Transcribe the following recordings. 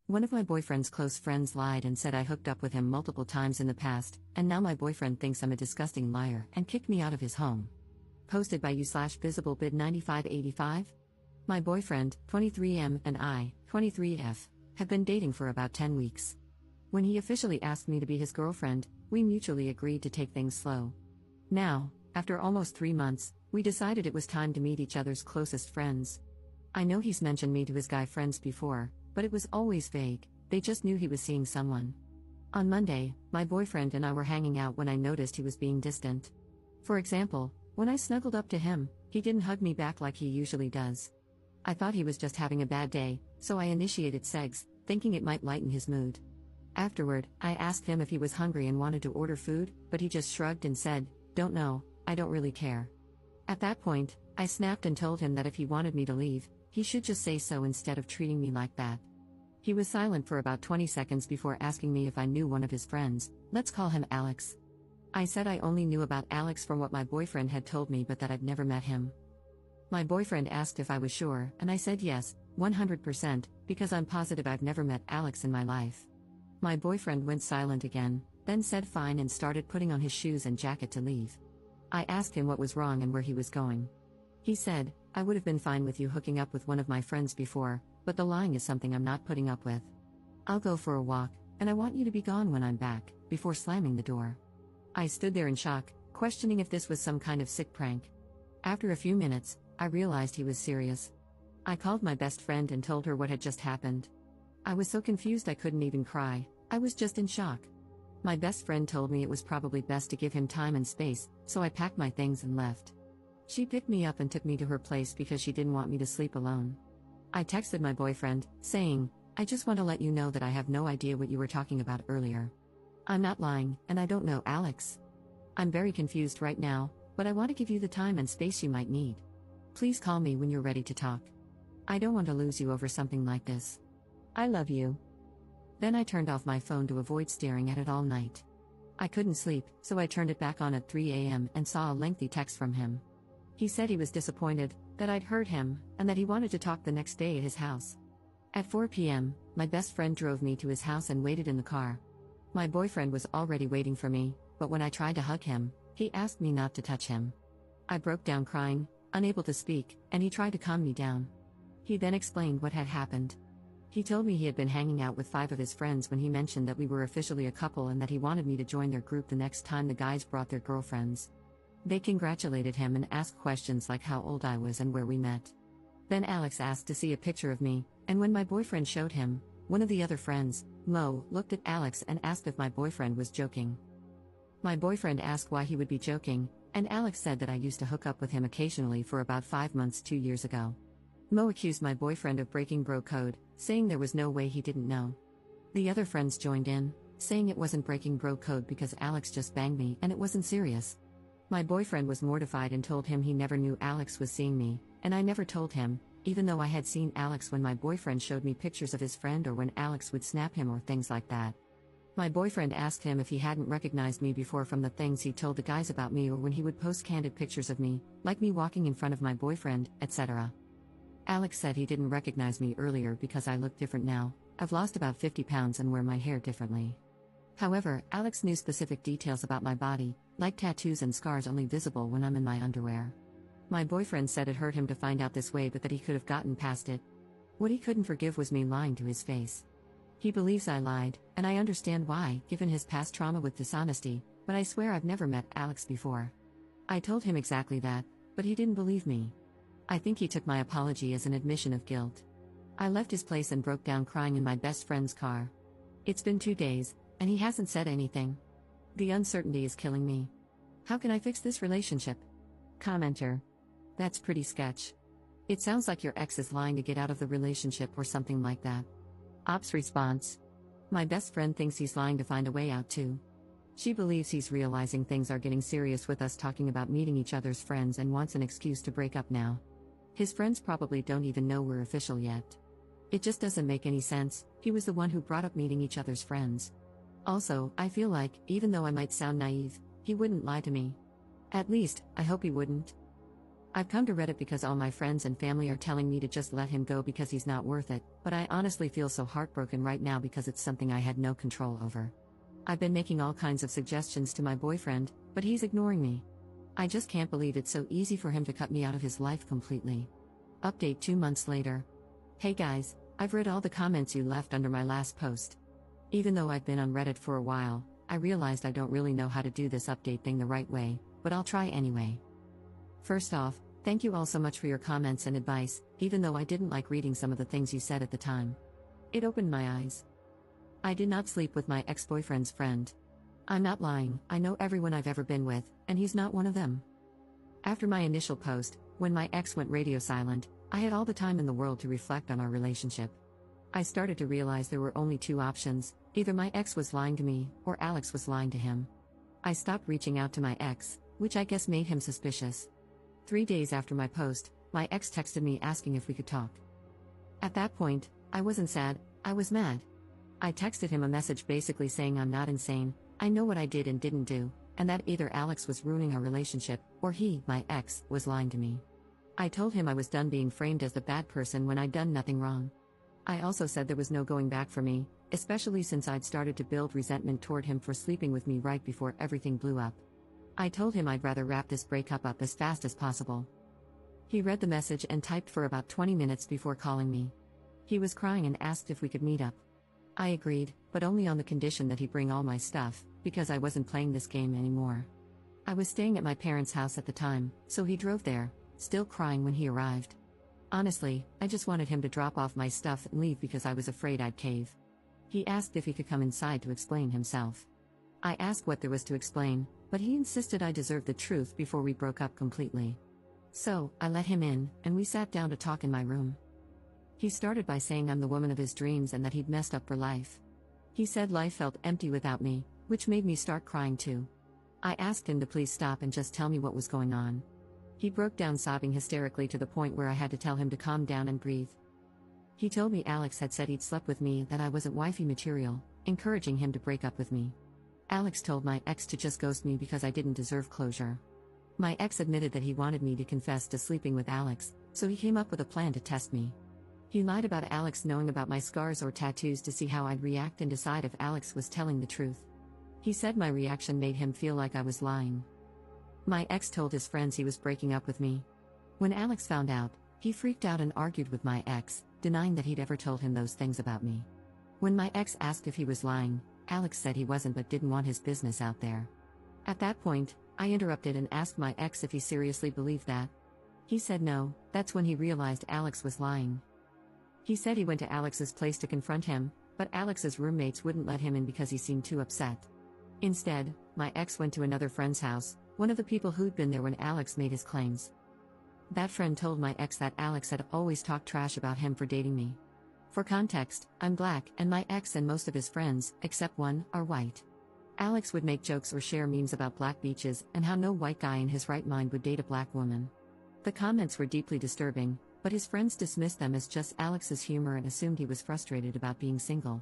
One of my boyfriend's close friends lied and said I hooked up with him multiple times in the past, and now my boyfriend thinks I'm a disgusting liar and kicked me out of his home. Posted by you/visiblebid9585. My boyfriend, 23M, and I, 23F, have been dating for about 10 weeks. When he officially asked me to be his girlfriend, we mutually agreed to take things slow. Now, after almost 3 months, we decided it was time to meet each other's closest friends. I know he's mentioned me to his guy friends before, but it was always vague, they just knew he was seeing someone. On Monday, my boyfriend and I were hanging out when I noticed he was being distant. For example, when I snuggled up to him, he didn't hug me back like he usually does. I thought he was just having a bad day, so I initiated sex, thinking it might lighten his mood. Afterward, I asked him if he was hungry and wanted to order food, but he just shrugged and said, "Don't know, I don't really care." At that point, I snapped and told him that if he wanted me to leave, he should just say so instead of treating me like that. He was silent for about 20 seconds before asking me if I knew one of his friends, let's call him Alex. I said I only knew about Alex from what my boyfriend had told me but that I'd never met him. My boyfriend asked if I was sure, and I said yes, 100%, because I'm positive I've never met Alex in my life. My boyfriend went silent again, then said fine and started putting on his shoes and jacket to leave. I asked him what was wrong and where he was going. He said, "I would have been fine with you hooking up with one of my friends before, but the lying is something I'm not putting up with. I'll go for a walk, and I want you to be gone when I'm back," before slamming the door. I stood there in shock, questioning if this was some kind of sick prank. After a few minutes, I realized he was serious. I called my best friend and told her what had just happened. I was so confused I couldn't even cry, I was just in shock. My best friend told me it was probably best to give him time and space, so I packed my things and left. She picked me up and took me to her place because she didn't want me to sleep alone. I texted my boyfriend, saying, "I just want to let you know that I have no idea what you were talking about earlier. I'm not lying, and I don't know Alex. I'm very confused right now, but I want to give you the time and space you might need. Please call me when you're ready to talk. I don't want to lose you over something like this. I love you." Then I turned off my phone to avoid staring at it all night. I couldn't sleep, so I turned it back on at 3 a.m. and saw a lengthy text from him. He said he was disappointed, that I'd hurt him, and that he wanted to talk the next day at his house. At 4 p.m., my best friend drove me to his house and waited in the car. My boyfriend was already waiting for me, but when I tried to hug him, he asked me not to touch him. I broke down crying, unable to speak, and he tried to calm me down. He then explained what had happened. He told me he had been hanging out with 5 of his friends when he mentioned that we were officially a couple and that he wanted me to join their group the next time the guys brought their girlfriends. They congratulated him and asked questions like how old I was and where we met. Then Alex asked to see a picture of me, and when my boyfriend showed him, one of the other friends, Mo, looked at Alex and asked if my boyfriend was joking. My boyfriend asked why he would be joking, and Alex said that I used to hook up with him occasionally for about 5 months 2 years ago. Mo accused my boyfriend of breaking bro code, saying there was no way he didn't know. The other friends joined in, saying it wasn't breaking bro code because Alex just banged me and it wasn't serious. My boyfriend was mortified and told him he never knew Alex was seeing me, and I never told him, even though I had seen Alex when my boyfriend showed me pictures of his friend or when Alex would snap him or things like that. My boyfriend asked him if he hadn't recognized me before from the things he told the guys about me or when he would post candid pictures of me, like me walking in front of my boyfriend, etc. Alex said he didn't recognize me earlier because I look different now. I've lost about 50 pounds and wear my hair differently. However, Alex knew specific details about my body, like tattoos and scars only visible when I'm in my underwear. My boyfriend said it hurt him to find out this way but that he could have gotten past it. What he couldn't forgive was me lying to his face. He believes I lied, and I understand why, given his past trauma with dishonesty, but I swear I've never met Alex before. I told him exactly that, but he didn't believe me. I think he took my apology as an admission of guilt. I left his place and broke down crying in my best friend's car. It's been 2 days, and he hasn't said anything. The uncertainty is killing me. How can I fix this relationship? Commenter. That's pretty sketch. It sounds like your ex is lying to get out of the relationship or something like that. Ops response. My best friend thinks he's lying to find a way out too. She believes he's realizing things are getting serious with us talking about meeting each other's friends and wants an excuse to break up now. His friends probably don't even know we're official yet. It just doesn't make any sense, he was the one who brought up meeting each other's friends. Also, I feel like, even though I might sound naive, he wouldn't lie to me. At least, I hope he wouldn't. I've come to Reddit because all my friends and family are telling me to just let him go because he's not worth it, but I honestly feel so heartbroken right now because it's something I had no control over. I've been making all kinds of suggestions to my boyfriend, but he's ignoring me. I just can't believe it's so easy for him to cut me out of his life completely. Update 2 months later. Hey guys, I've read all the comments you left under my last post. Even though I've been on Reddit for a while, I realized I don't really know how to do this update thing the right way, but I'll try anyway. First off, thank you all so much for your comments and advice, even though I didn't like reading some of the things you said at the time. It opened my eyes. I did not sleep with my ex-boyfriend's friend. I'm not lying, I know everyone I've ever been with, and he's not one of them. After my initial post, when my ex went radio silent, I had all the time in the world to reflect on our relationship. I started to realize there were only two options: either my ex was lying to me, or Alex was lying to him. I stopped reaching out to my ex, which I guess made him suspicious. 3 days after my post, my ex texted me asking if we could talk. At that point, I wasn't sad, I was mad. I texted him a message basically saying I'm not insane, I know what I did and didn't do, and that either Alex was ruining our relationship, or he, my ex, was lying to me. I told him I was done being framed as the bad person when I'd done nothing wrong. I also said there was no going back for me, especially since I'd started to build resentment toward him for sleeping with me right before everything blew up. I told him I'd rather wrap this breakup up as fast as possible. He read the message and typed for about 20 minutes before calling me. He was crying and asked if we could meet up. I agreed, but only on the condition that he bring all my stuff, because I wasn't playing this game anymore. I was staying at my parents' house at the time, so he drove there, still crying when he arrived. Honestly, I just wanted him to drop off my stuff and leave because I was afraid I'd cave. He asked if he could come inside to explain himself. I asked what there was to explain, but he insisted I deserved the truth before we broke up completely. So, I let him in, and we sat down to talk in my room. He started by saying I'm the woman of his dreams and that he'd messed up for life. He said life felt empty without me, which made me start crying too. I asked him to please stop and just tell me what was going on. He broke down sobbing hysterically to the point where I had to tell him to calm down and breathe. He told me Alex had said he'd slept with me and that I wasn't wifey material, encouraging him to break up with me. Alex told my ex to just ghost me because I didn't deserve closure. My ex admitted that he wanted me to confess to sleeping with Alex, so he came up with a plan to test me. He lied about Alex knowing about my scars or tattoos to see how I'd react and decide if Alex was telling the truth. He said my reaction made him feel like I was lying. My ex told his friends he was breaking up with me. When Alex found out, he freaked out and argued with my ex, denying that he'd ever told him those things about me. When my ex asked if he was lying, Alex said he wasn't but didn't want his business out there. At that point, I interrupted and asked my ex if he seriously believed that. He said no. That's when he realized Alex was lying. He said he went to Alex's place to confront him, but Alex's roommates wouldn't let him in because he seemed too upset. Instead, my ex went to another friend's house, one of the people who'd been there when Alex made his claims. That friend told my ex that Alex had always talked trash about him for dating me. For context, I'm black, and my ex and most of his friends, except one, are white. Alex would make jokes or share memes about black beaches and how no white guy in his right mind would date a black woman. The comments were deeply disturbing, but his friends dismissed them as just Alex's humor and assumed he was frustrated about being single.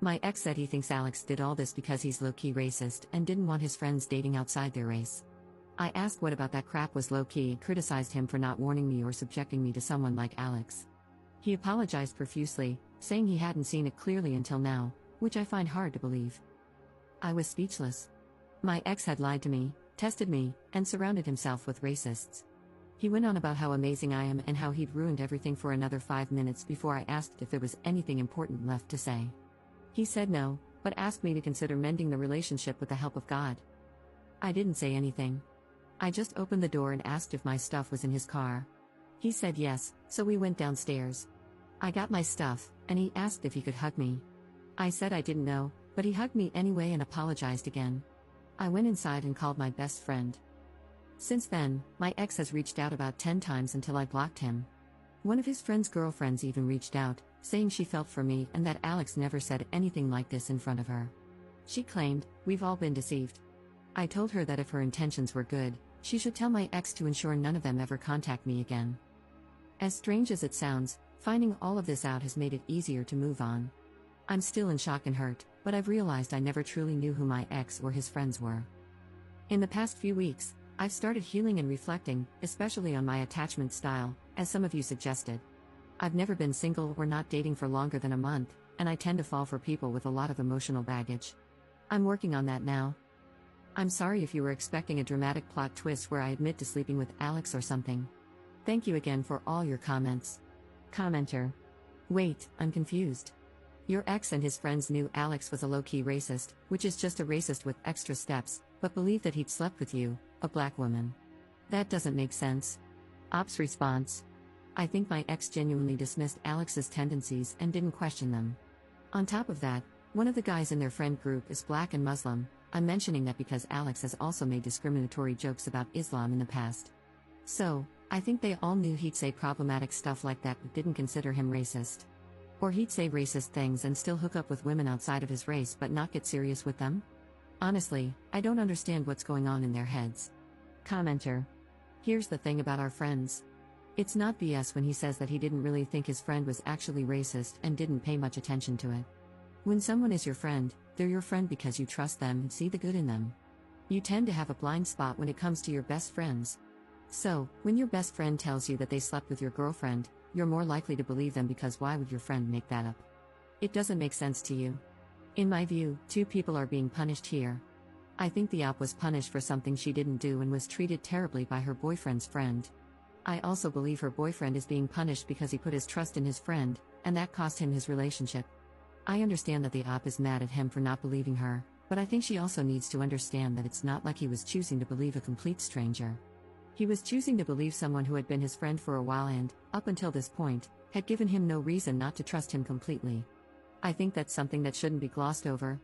My ex said he thinks Alex did all this because he's low-key racist and didn't want his friends dating outside their race. I asked what about that crap was low-key and criticized him for not warning me or subjecting me to someone like Alex. He apologized profusely, saying he hadn't seen it clearly until now, which I find hard to believe. I was speechless. My ex had lied to me, tested me, and surrounded himself with racists. He went on about how amazing I am and how he'd ruined everything for another 5 minutes before I asked if there was anything important left to say. He said no, but asked me to consider mending the relationship with the help of God. I didn't say anything. I just opened the door and asked if my stuff was in his car. He said yes, so we went downstairs. I got my stuff, and he asked if he could hug me. I said I didn't know, but he hugged me anyway and apologized again. I went inside and called my best friend. Since then, my ex has reached out about 10 times until I blocked him. One of his friend's girlfriends even reached out, saying she felt for me and that Alex never said anything like this in front of her. She claimed, "We've all been deceived." I told her that if her intentions were good, she should tell my ex to ensure none of them ever contact me again. As strange as it sounds, finding all of this out has made it easier to move on. I'm still in shock and hurt, but I've realized I never truly knew who my ex or his friends were. In the past few weeks, I've started healing and reflecting, especially on my attachment style, as some of you suggested. I've never been single or not dating for longer than a month, and I tend to fall for people with a lot of emotional baggage. I'm working on that now. I'm sorry if you were expecting a dramatic plot twist where I admit to sleeping with Alex or something. Thank you again for all your comments. Commenter. Wait, I'm confused. Your ex and his friends knew Alex was a low-key racist, which is just a racist with extra steps, but believed that he'd slept with you, a black woman. That doesn't make sense. Op's response. I think my ex genuinely dismissed Alex's tendencies and didn't question them. On top of that, one of the guys in their friend group is black and Muslim. I'm mentioning that because Alex has also made discriminatory jokes about Islam in the past. So, I think they all knew he'd say problematic stuff like that but didn't consider him racist. Or he'd say racist things and still hook up with women outside of his race but not get serious with them? Honestly, I don't understand what's going on in their heads. Commenter. Here's the thing about our friends. It's not BS when he says that he didn't really think his friend was actually racist and didn't pay much attention to it. When someone is your friend, they're your friend because you trust them and see the good in them. You tend to have a blind spot when it comes to your best friends. So, when your best friend tells you that they slept with your girlfriend, you're more likely to believe them because why would your friend make that up? It doesn't make sense to you. In my view, two people are being punished here. I think the op was punished for something she didn't do and was treated terribly by her boyfriend's friend. I also believe her boyfriend is being punished because he put his trust in his friend, and that cost him his relationship. I understand that the op is mad at him for not believing her, but I think she also needs to understand that it's not like he was choosing to believe a complete stranger. He was choosing to believe someone who had been his friend for a while and, up until this point, had given him no reason not to trust him completely. I think that's something that shouldn't be glossed over.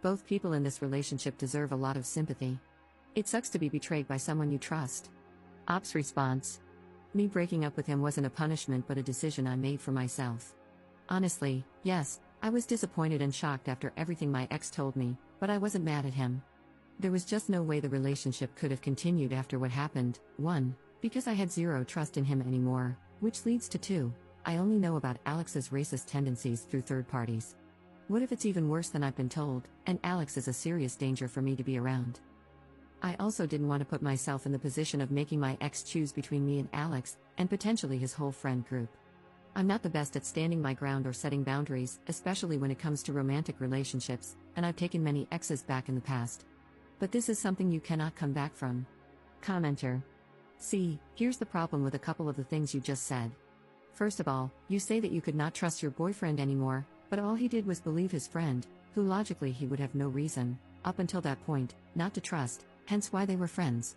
Both people in this relationship deserve a lot of sympathy. It sucks to be betrayed by someone you trust. Op's response. Me breaking up with him wasn't a punishment but a decision I made for myself. Honestly, yes, I was disappointed and shocked after everything my ex told me, but I wasn't mad at him. There was just no way the relationship could have continued after what happened. 1. Because I had zero trust in him anymore, which leads to 2. I only know about Alex's racist tendencies through third parties. What if it's even worse than I've been told, and Alex is a serious danger for me to be around? I also didn't want to put myself in the position of making my ex choose between me and Alex, and potentially his whole friend group. I'm not the best at standing my ground or setting boundaries, especially when it comes to romantic relationships, and I've taken many exes back in the past. But this is something you cannot come back from. Commenter. See, here's the problem with a couple of the things you just said. First of all, you say that you could not trust your boyfriend anymore, but all he did was believe his friend, who logically he would have no reason, up until that point, not to trust, hence why they were friends.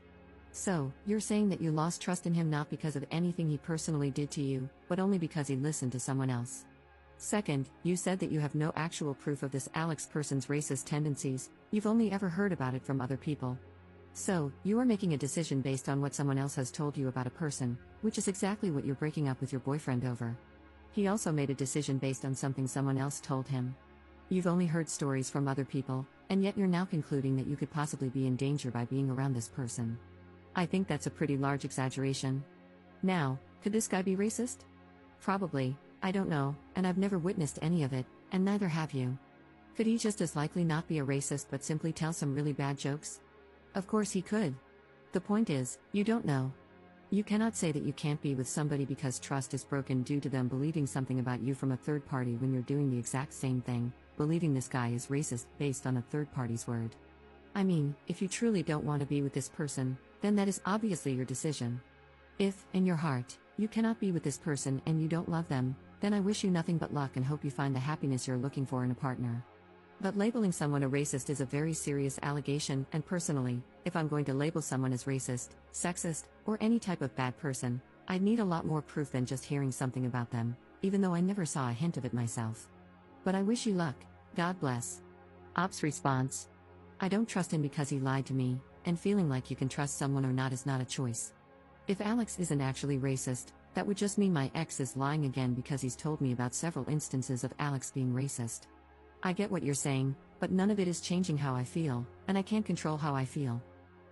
So, you're saying that you lost trust in him not because of anything he personally did to you, but only because he listened to someone else. Second, you said that you have no actual proof of this Alex person's racist tendencies, you've only ever heard about it from other people. So, you are making a decision based on what someone else has told you about a person, which is exactly what you're breaking up with your boyfriend over. He also made a decision based on something someone else told him. You've only heard stories from other people, and yet you're now concluding that you could possibly be in danger by being around this person. I think that's a pretty large exaggeration. Now, could this guy be racist? Probably, I don't know, and I've never witnessed any of it, and neither have you. Could he just as likely not be a racist but simply tell some really bad jokes? Of course he could. The point is, you don't know. You cannot say that you can't be with somebody because trust is broken due to them believing something about you from a third party when you're doing the exact same thing, believing this guy is racist based on a third party's word. I mean, if you truly don't want to be with this person, then that is obviously your decision. If, in your heart, you cannot be with this person and you don't love them, then I wish you nothing but luck and hope you find the happiness you're looking for in a partner. But labeling someone a racist is a very serious allegation, and personally, if I'm going to label someone as racist, sexist, or any type of bad person, I'd need a lot more proof than just hearing something about them, even though I never saw a hint of it myself. But I wish you luck, God bless. Op's response. I don't trust him because he lied to me, and feeling like you can trust someone or not is not a choice. If Alex isn't actually racist, that would just mean my ex is lying again because he's told me about several instances of Alex being racist. I get what you're saying, but none of it is changing how I feel, and I can't control how I feel.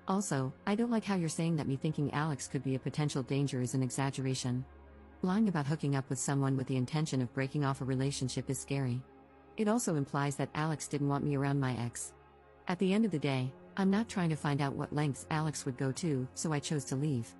Also, I don't like how you're saying that me thinking Alex could be a potential danger is an exaggeration. Lying about hooking up with someone with the intention of breaking off a relationship is scary. It also implies that Alex didn't want me around my ex. At the end of the day, I'm not trying to find out what lengths Alex would go to, so I chose to leave.